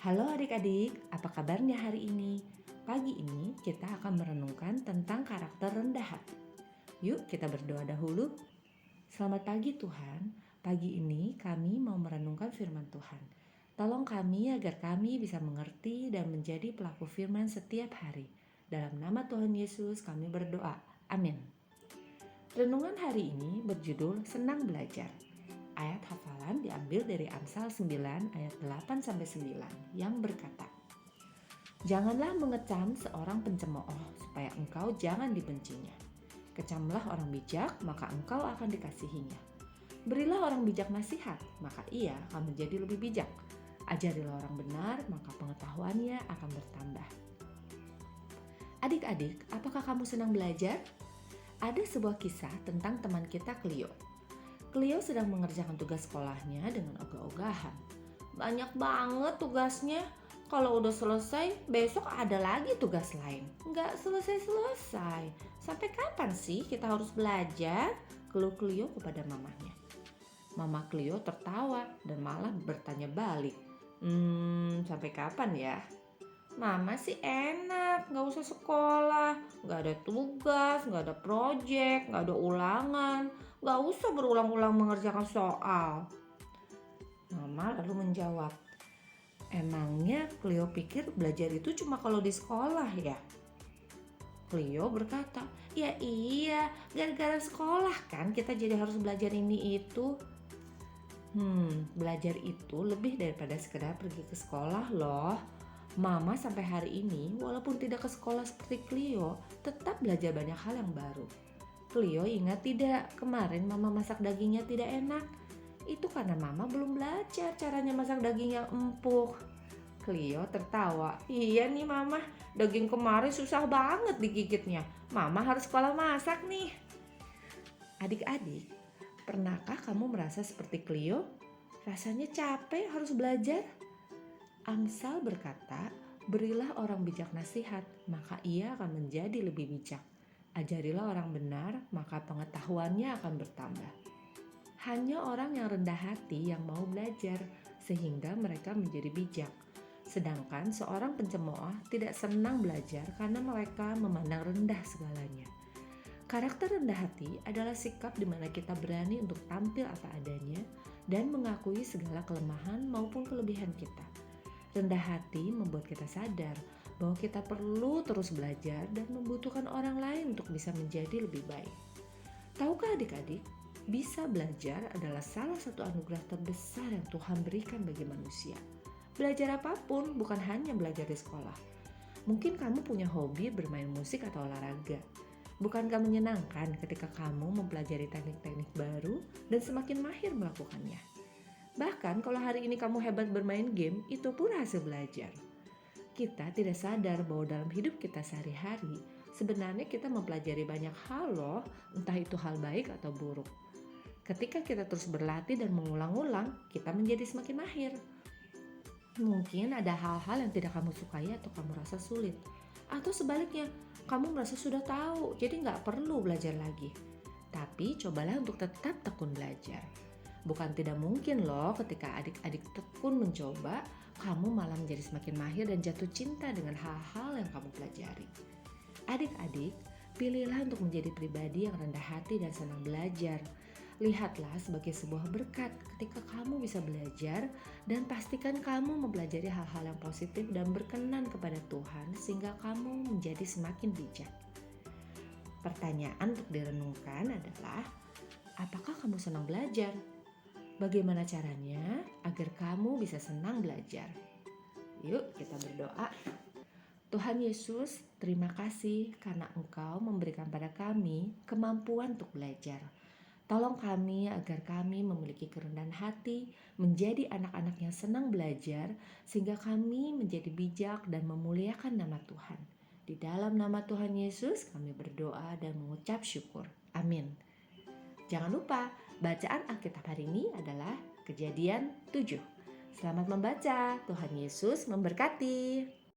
Halo adik-adik, apa kabarnya hari ini? Pagi ini kita akan merenungkan tentang karakter rendah hati. Yuk kita berdoa dahulu. Selamat pagi Tuhan, pagi ini kami mau merenungkan firman Tuhan. Tolong kami agar kami bisa mengerti dan menjadi pelaku firman setiap hari. Dalam nama Tuhan Yesus kami berdoa, amin. Renungan hari ini berjudul Senang Belajar. Ayat hafalan diambil dari Amsal 9 ayat 8-9 yang berkata, "Janganlah mengecam seorang pencemooh supaya engkau jangan dibencinya. Kecamlah orang bijak, maka engkau akan dikasihinya. Berilah orang bijak nasihat, maka ia akan menjadi lebih bijak. Ajarilah orang benar, maka pengetahuannya akan bertambah." Adik-adik, apakah kamu senang belajar? Ada sebuah kisah tentang teman kita Cleo. Cleo sedang mengerjakan tugas sekolahnya dengan ogah-ogahan. Banyak banget tugasnya. Kalau udah selesai, besok ada lagi tugas lain. Nggak selesai-selesai. Sampai kapan sih kita harus belajar? Keluh Cleo kepada mamanya. Mama Cleo tertawa dan malah bertanya balik. Sampai kapan ya? Mama sih enak, nggak usah sekolah, nggak ada tugas, nggak ada proyek, nggak ada ulangan, nggak usah berulang-ulang mengerjakan soal. Mama lalu menjawab, emangnya Cleo pikir belajar itu cuma kalau di sekolah ya? Cleo berkata, ya iya, gara-gara sekolah kan kita jadi harus belajar ini itu. Belajar itu lebih daripada sekedar pergi ke sekolah loh. Mama sampai hari ini walaupun tidak ke sekolah seperti Cleo, tetap belajar banyak hal yang baru. Cleo ingat tidak, kemarin mama masak dagingnya tidak enak. Itu karena mama belum belajar caranya masak daging yang empuk. Cleo tertawa, iya nih mama, daging kemarin susah banget digigitnya. Mama harus sekolah masak nih. Adik-adik, pernahkah kamu merasa seperti Cleo? Rasanya capek harus belajar? Amsal berkata, berilah orang bijak nasihat, maka ia akan menjadi lebih bijak. Ajarilah orang benar, maka pengetahuannya akan bertambah. Hanya orang yang rendah hati yang mau belajar, sehingga mereka menjadi bijak. Sedangkan seorang pencemooh tidak senang belajar karena mereka memandang rendah segalanya. Karakter rendah hati adalah sikap di mana kita berani untuk tampil apa adanya dan mengakui segala kelemahan maupun kelebihan kita. Rendah hati membuat kita sadar bahwa kita perlu terus belajar dan membutuhkan orang lain untuk bisa menjadi lebih baik. Tahukah adik-adik, bisa belajar adalah salah satu anugerah terbesar yang Tuhan berikan bagi manusia. Belajar apapun, bukan hanya belajar di sekolah. Mungkin kamu punya hobi bermain musik atau olahraga. Bukankah menyenangkan ketika kamu mempelajari teknik-teknik baru dan semakin mahir melakukannya? Bahkan kalau hari ini kamu hebat bermain game, itu pun hasil belajar. Kita tidak sadar bahwa dalam hidup kita sehari-hari, sebenarnya kita mempelajari banyak hal loh, entah itu hal baik atau buruk. Ketika kita terus berlatih dan mengulang-ulang, kita menjadi semakin mahir. Mungkin ada hal-hal yang tidak kamu sukai atau kamu rasa sulit. Atau sebaliknya, kamu merasa sudah tahu, jadi nggak perlu belajar lagi. Tapi cobalah untuk tetap tekun belajar. Bukan tidak mungkin loh ketika adik-adik tekun mencoba, kamu malah menjadi semakin mahir dan jatuh cinta dengan hal-hal yang kamu pelajari. Adik-adik, pilihlah untuk menjadi pribadi yang rendah hati dan senang belajar. Lihatlah sebagai sebuah berkat ketika kamu bisa belajar dan pastikan kamu mempelajari hal-hal yang positif dan berkenan kepada Tuhan sehingga kamu menjadi semakin bijak. Pertanyaan untuk direnungkan adalah, apakah kamu senang belajar? Bagaimana caranya agar kamu bisa senang belajar? Yuk kita berdoa. Tuhan Yesus, terima kasih karena Engkau memberikan pada kami kemampuan untuk belajar. Tolong kami agar kami memiliki kerendahan hati, menjadi anak-anak yang senang belajar, sehingga kami menjadi bijak dan memuliakan nama Tuhan. Di dalam nama Tuhan Yesus kami berdoa dan mengucap syukur. Amin. Jangan lupa, bacaan Alkitab hari ini adalah Kejadian 7. Selamat membaca, Tuhan Yesus memberkati.